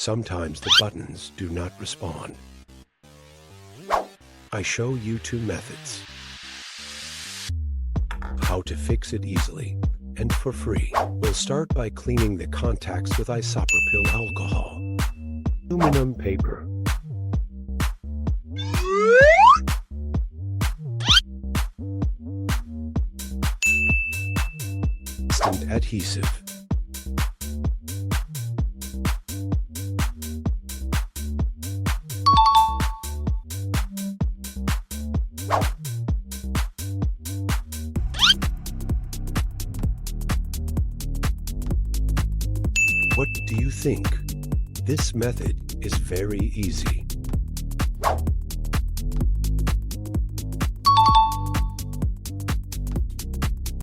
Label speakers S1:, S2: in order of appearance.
S1: Sometimes the buttons do not respond. I show you two methods. How to fix it easily and for free. We'll start by cleaning the contacts with isopropyl alcohol. Aluminum paper. Instant adhesive. What do you think? This method is very easy.